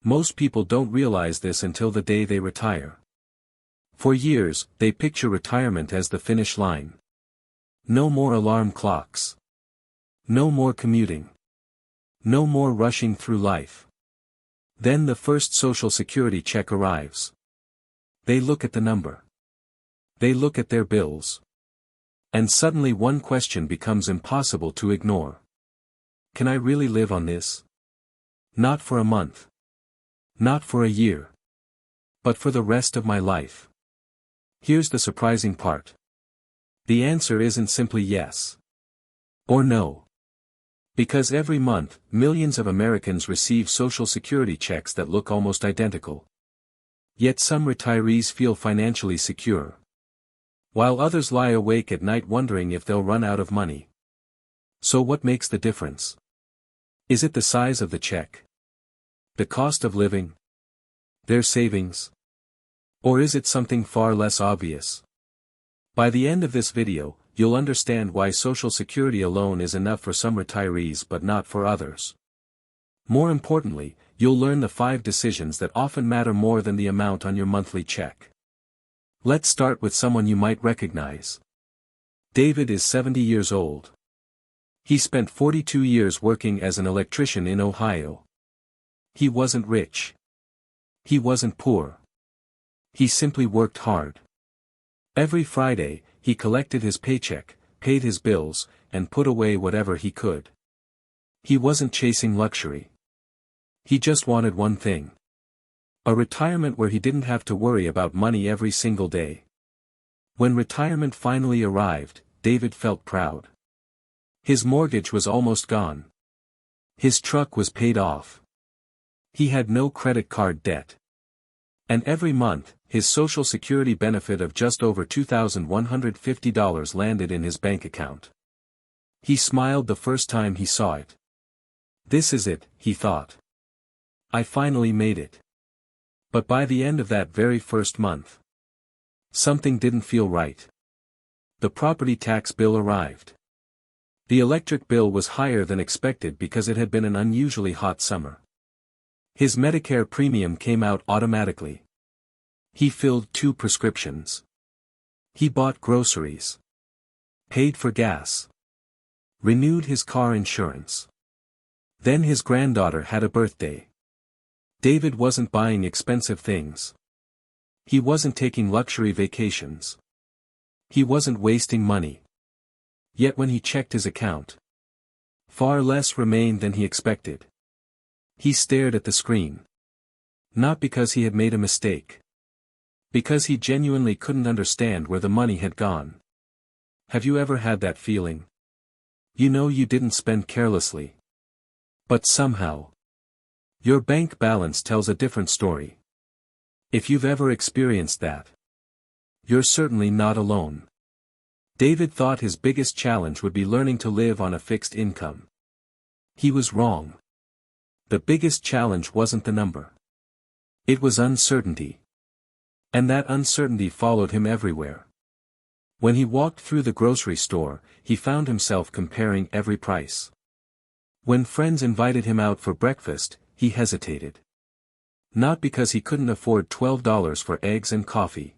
Most people don't realize this until the day they retire. For years, they picture retirement as the finish line. No more alarm clocks. No more commuting. No more rushing through life. Then the first Social Security check arrives. They look at the number. They look at their bills. And suddenly one question becomes impossible to ignore. Can I really live on this? Not for a month. Not for a year. But for the rest of my life. Here's the surprising part. The answer isn't simply yes. Or no. Because every month, millions of Americans receive Social Security checks that look almost identical. Yet some retirees feel financially secure, while others lie awake at night wondering if they'll run out of money. So what makes the difference? Is it the size of the check? The cost of living? Their savings? Or is it something far less obvious? By the end of this video, you'll understand why Social Security alone is enough for some retirees but not for others. More importantly, you'll learn the 5 decisions that often matter more than the amount on your monthly check. Let's start with someone you might recognize. David is 70 years old. He spent 42 years working as an electrician in Ohio. He wasn't rich. He wasn't poor. He simply worked hard. Every Friday, he collected his paycheck, paid his bills, and put away whatever he could. He wasn't chasing luxury. He just wanted one thing. A retirement where he didn't have to worry about money every single day. When retirement finally arrived, David felt proud. His mortgage was almost gone. His truck was paid off. He had no credit card debt. And every month, his Social Security benefit of just over $2,150 landed in his bank account. He smiled the first time he saw it. This is it, he thought. I finally made it. But by the end of that very first month, something didn't feel right. The property tax bill arrived. The electric bill was higher than expected because it had been an unusually hot summer. His Medicare premium came out automatically. He filled 2 prescriptions. He bought groceries. Paid for gas. Renewed his car insurance. Then his granddaughter had a birthday. David wasn't buying expensive things. He wasn't taking luxury vacations. He wasn't wasting money. Yet when he checked his account, far less remained than he expected. He stared at the screen. Not because he had made a mistake. Because he genuinely couldn't understand where the money had gone. Have you ever had that feeling? You know you didn't spend carelessly. But somehow, your bank balance tells a different story. If you've ever experienced that, you're certainly not alone. David thought his biggest challenge would be learning to live on a fixed income. He was wrong. The biggest challenge wasn't the number. It was uncertainty. And that uncertainty followed him everywhere. When he walked through the grocery store, he found himself comparing every price. When friends invited him out for breakfast, he hesitated. Not because he couldn't afford $12 for eggs and coffee.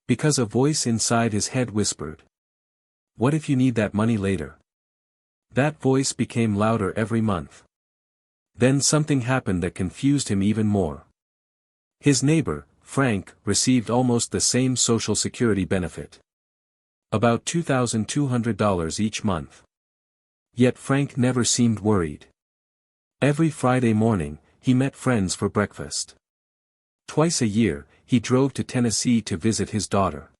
Because a voice inside his head whispered, "What if you need that money later?" That voice became louder every month. Then something happened that confused him even more. His neighbor, Frank, received almost the same Social Security benefit. About $2,200 each month. Yet Frank never seemed worried. Every Friday morning, he met friends for breakfast. Twice a year, he drove to Tennessee to visit his daughter.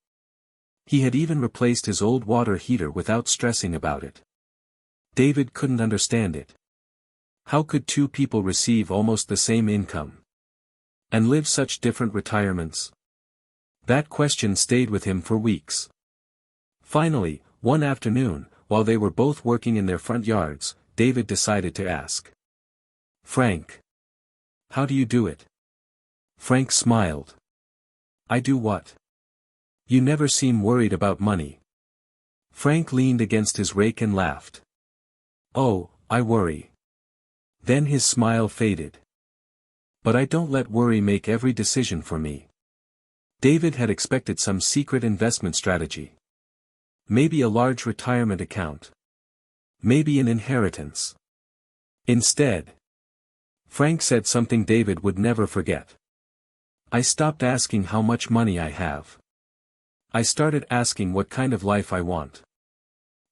He had even replaced his old water heater without stressing about it. David couldn't understand it. How could 2 people receive almost the same income and live such different retirements? That question stayed with him for weeks. Finally, one afternoon, while they were both working in their front yards, David decided to ask, "Frank, how do you do it?" Frank smiled. "I do what? You never seem worried about money." Frank leaned against his rake and laughed. "Oh, I worry." Then his smile faded. But I don't let worry make every decision for me. David had expected some secret investment strategy. Maybe a large retirement account. Maybe an inheritance. Instead, Frank said something David would never forget. I stopped asking how much money I have. I started asking what kind of life I want.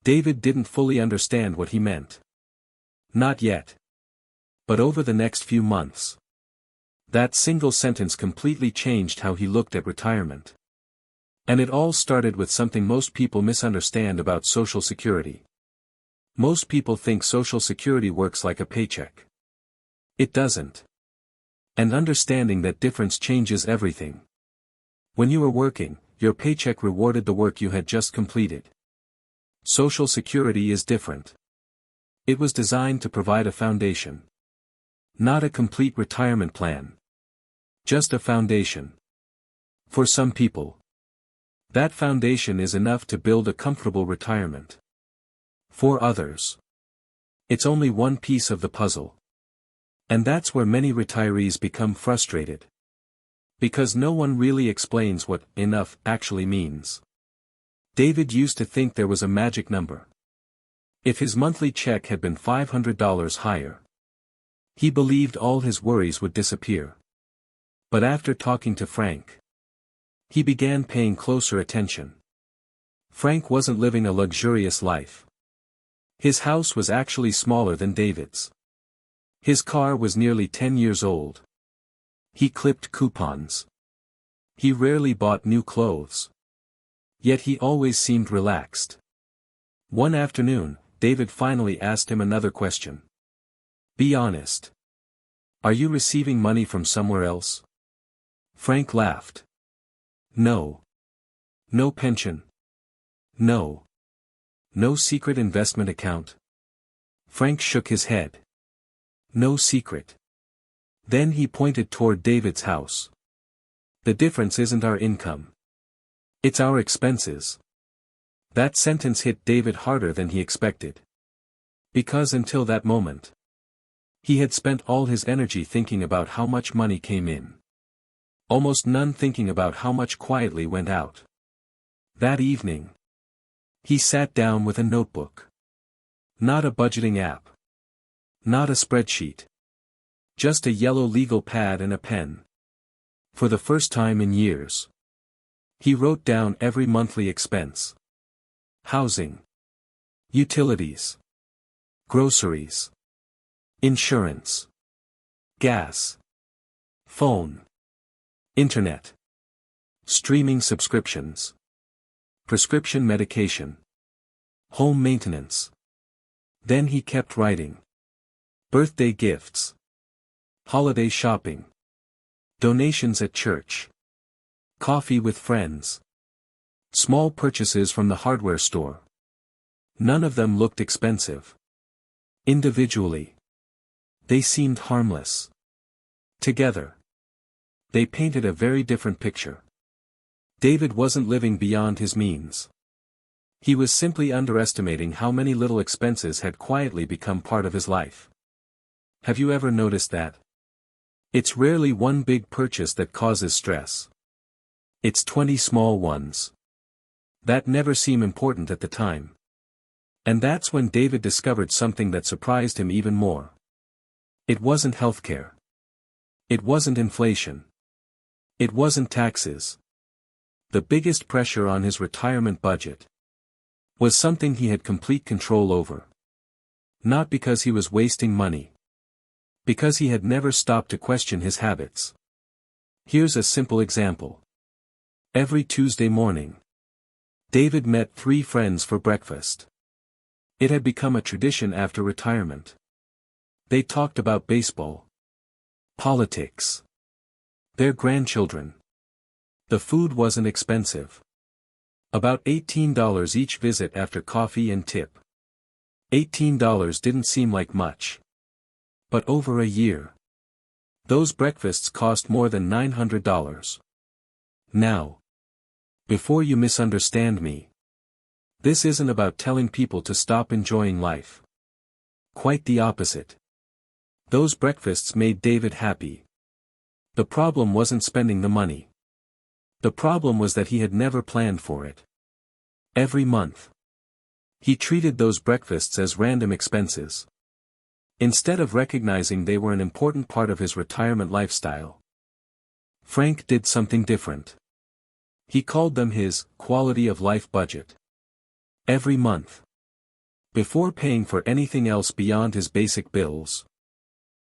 David didn't fully understand what he meant. Not yet. But over the next few months, that single sentence completely changed how he looked at retirement. And it all started with something most people misunderstand about Social Security. Most people think Social Security works like a paycheck. It doesn't. And understanding that difference changes everything. When you were working, your paycheck rewarded the work you had just completed. Social Security is different. It was designed to provide a foundation. Not a complete retirement plan. Just a foundation. For some people, that foundation is enough to build a comfortable retirement. For others, it's only one piece of the puzzle. And that's where many retirees become frustrated. Because no one really explains what enough actually means. David used to think there was a magic number. If his monthly check had been $500 higher, he believed all his worries would disappear. But after talking to Frank, he began paying closer attention. Frank wasn't living a luxurious life. His house was actually smaller than David's. His car was nearly 10 years old. He clipped coupons. He rarely bought new clothes. Yet he always seemed relaxed. One afternoon, David finally asked him another question. Be honest. Are you receiving money from somewhere else? Frank laughed. No. No pension. No. No secret investment account. Frank shook his head. No secret. Then he pointed toward David's house. The difference isn't our income. It's our expenses. That sentence hit David harder than he expected. Because until that moment, he had spent all his energy thinking about how much money came in. Almost none thinking about how much quietly went out. That evening, he sat down with a notebook. Not a budgeting app. Not a spreadsheet. Just a yellow legal pad and a pen. For the first time in years, he wrote down every monthly expense. Housing. Utilities. Groceries. Insurance. Gas. Phone. Internet. Streaming subscriptions. Prescription medication. Home maintenance. Then he kept writing. Birthday gifts. Holiday shopping. Donations at church. Coffee with friends. Small purchases from the hardware store. None of them looked expensive. Individually, they seemed harmless. Together, they painted a very different picture. David wasn't living beyond his means. He was simply underestimating how many little expenses had quietly become part of his life. Have you ever noticed that? It's rarely one big purchase that causes stress. It's 20 small ones that never seem important at the time. And that's when David discovered something that surprised him even more. It wasn't healthcare. It wasn't inflation. It wasn't taxes. The biggest pressure on his retirement budget was something he had complete control over. Not because he was wasting money. Because he had never stopped to question his habits. Here's a simple example. Every Tuesday morning, David met 3 friends for breakfast. It had become a tradition after retirement. They talked about baseball, politics, their grandchildren. The food wasn't expensive. About $18 each visit after coffee and tip. $18 didn't seem like much. But over a year, those breakfasts cost more than $900. Now, before you misunderstand me, this isn't about telling people to stop enjoying life. Quite the opposite. Those breakfasts made David happy. The problem wasn't spending the money. The problem was that he had never planned for it. Every month, he treated those breakfasts as random expenses. Instead of recognizing they were an important part of his retirement lifestyle, Frank did something different. He called them his quality of life budget. Every month, before paying for anything else beyond his basic bills,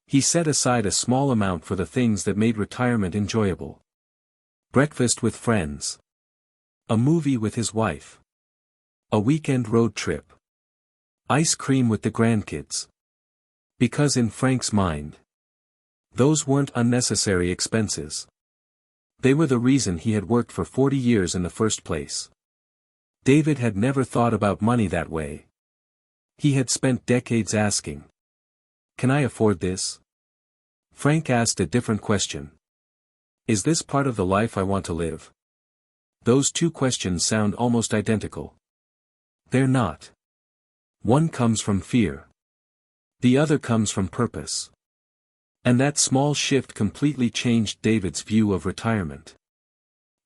he set aside a small amount for the things that made retirement enjoyable. Breakfast with friends. A movie with his wife. A weekend road trip. Ice cream with the grandkids. Because in Frank's mind, those weren't unnecessary expenses. They were the reason he had worked for 40 years in the first place. David had never thought about money that way. He had spent decades asking, "Can I afford this?" Frank asked a different question. "Is this part of the life I want to live?" Those two questions sound almost identical. They're not. One comes from fear. The other comes from purpose. And that small shift completely changed David's view of retirement.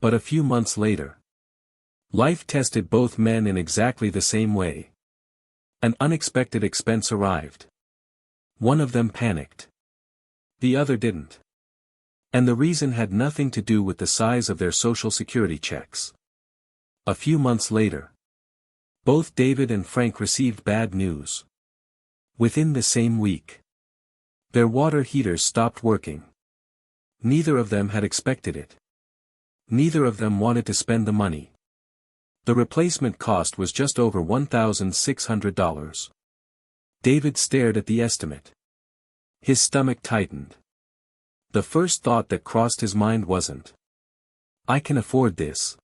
But a few months later, life tested both men in exactly the same way. An unexpected expense arrived. One of them panicked. The other didn't. And the reason had nothing to do with the size of their Social Security checks. A few months later, both David and Frank received bad news. Within the same week, their water heaters stopped working. Neither of them had expected it. Neither of them wanted to spend the money. The replacement cost was just over $1,600. David stared at the estimate. His stomach tightened. The first thought that crossed his mind wasn't, "I can afford this."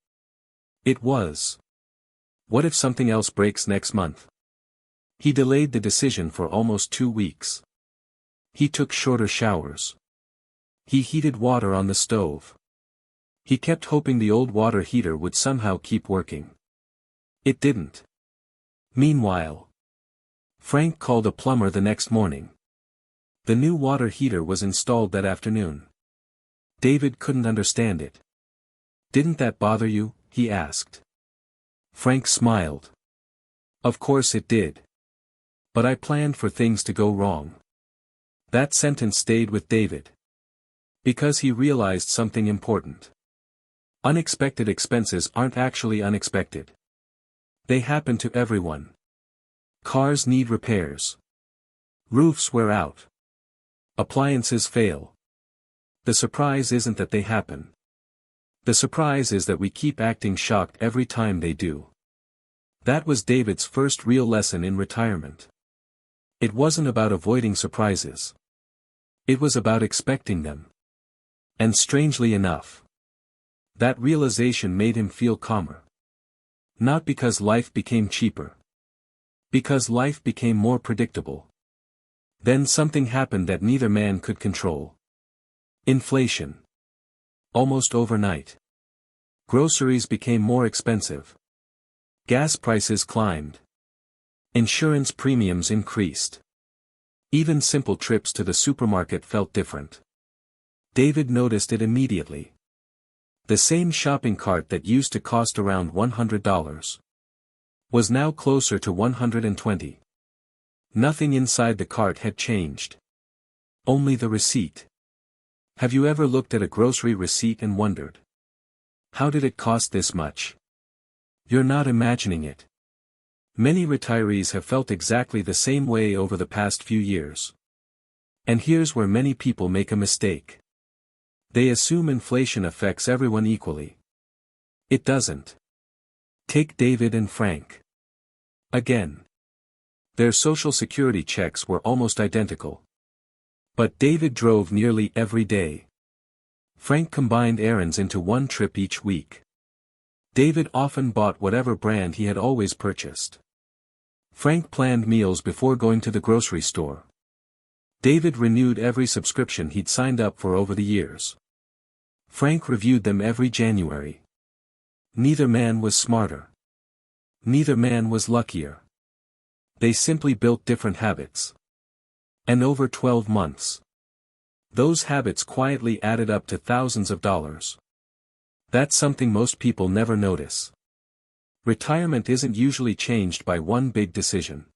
It was, "What if something else breaks next month?" He delayed the decision for almost 2 weeks. He took shorter showers. He heated water on the stove. He kept hoping the old water heater would somehow keep working. It didn't. Meanwhile, Frank called a plumber the next morning. The new water heater was installed that afternoon. David couldn't understand it. "Didn't that bother you?" he asked. Frank smiled. "Of course it did. But I planned for things to go wrong." That sentence stayed with David. Because he realized something important. Unexpected expenses aren't actually unexpected. They happen to everyone. Cars need repairs. Roofs wear out. Appliances fail. The surprise isn't that they happen. The surprise is that we keep acting shocked every time they do. That was David's first real lesson in retirement. It wasn't about avoiding surprises. It was about expecting them. And strangely enough, that realization made him feel calmer. Not because life became cheaper. Because life became more predictable. Then something happened that neither man could control. Inflation. Almost overnight. Groceries became more expensive. Gas prices climbed. Insurance premiums increased. Even simple trips to the supermarket felt different. David noticed it immediately. The same shopping cart that used to cost around $100 was now closer to $120. Nothing inside the cart had changed. Only the receipt. Have you ever looked at a grocery receipt and wondered, "How did it cost this much?" You're not imagining it. Many retirees have felt exactly the same way over the past few years. And here's where many people make a mistake. They assume inflation affects everyone equally. It doesn't. Take David and Frank. Again. Their Social Security checks were almost identical. But David drove nearly every day. Frank combined errands into one trip each week. David often bought whatever brand he had always purchased. Frank planned meals before going to the grocery store. David renewed every subscription he'd signed up for over the years. Frank reviewed them every January. Neither man was smarter. Neither man was luckier. They simply built different habits. And over 12 months, Those habits quietly added up to thousands of dollars. That's something most people never notice. Retirement isn't usually changed by one big decision.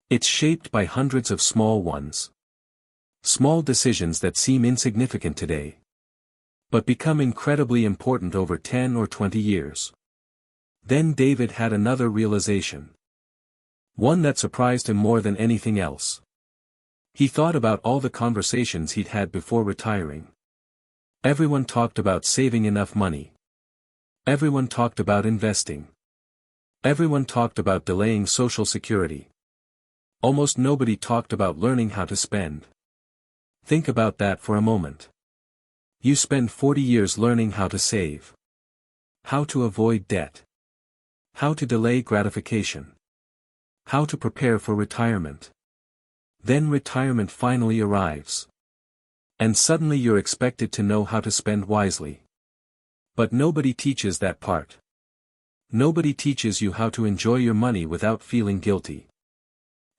It's shaped by hundreds of small ones. Small decisions that seem insignificant today, but become incredibly important over 10 or 20 years. Then David had another realization. One that surprised him more than anything else. He thought about all the conversations he'd had before retiring. Everyone talked about saving enough money. Everyone talked about investing. Everyone talked about delaying Social Security. Almost nobody talked about learning how to spend. Think about that for a moment. You spend 40 years learning how to save. How to avoid debt. How to delay gratification. How to prepare for retirement. Then retirement finally arrives. And suddenly you're expected to know how to spend wisely. But nobody teaches that part. Nobody teaches you how to enjoy your money without feeling guilty.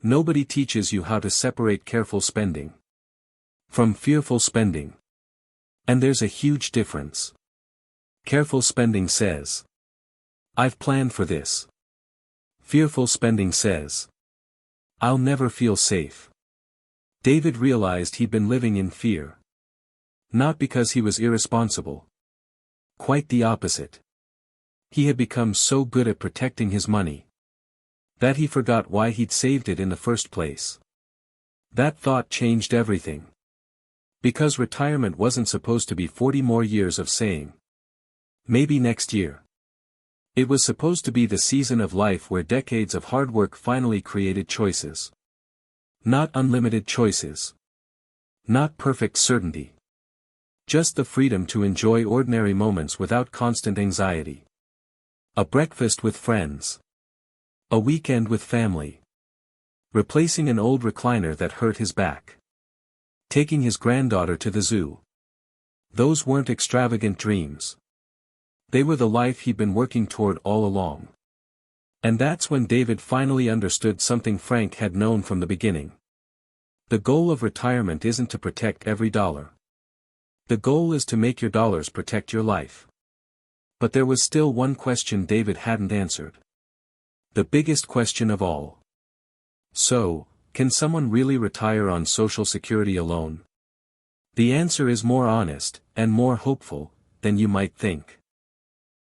Nobody teaches you how to separate careful spending from fearful spending. And there's a huge difference. Careful spending says, I've planned for this. Fearful spending says, I'll never feel safe. David realized he'd been living in fear. Not because he was irresponsible. Quite the opposite. He had become so good at protecting his money that he forgot why he'd saved it in the first place. That thought changed everything. Because retirement wasn't supposed to be 40 more years of saying, maybe next year. It was supposed to be the season of life where decades of hard work finally created choices. Not unlimited choices. Not perfect certainty. Just the freedom to enjoy ordinary moments without constant anxiety. A breakfast with friends. A weekend with family. Replacing an old recliner that hurt his back. Taking his granddaughter to the zoo. Those weren't extravagant dreams. They were the life he'd been working toward all along. And that's when David finally understood something Frank had known from the beginning. The goal of retirement isn't to protect every dollar. The goal is to make your dollars protect your life. But there was still one question David hadn't answered. The biggest question of all. So, can someone really retire on Social Security alone? The answer is more honest, and more hopeful, than you might think.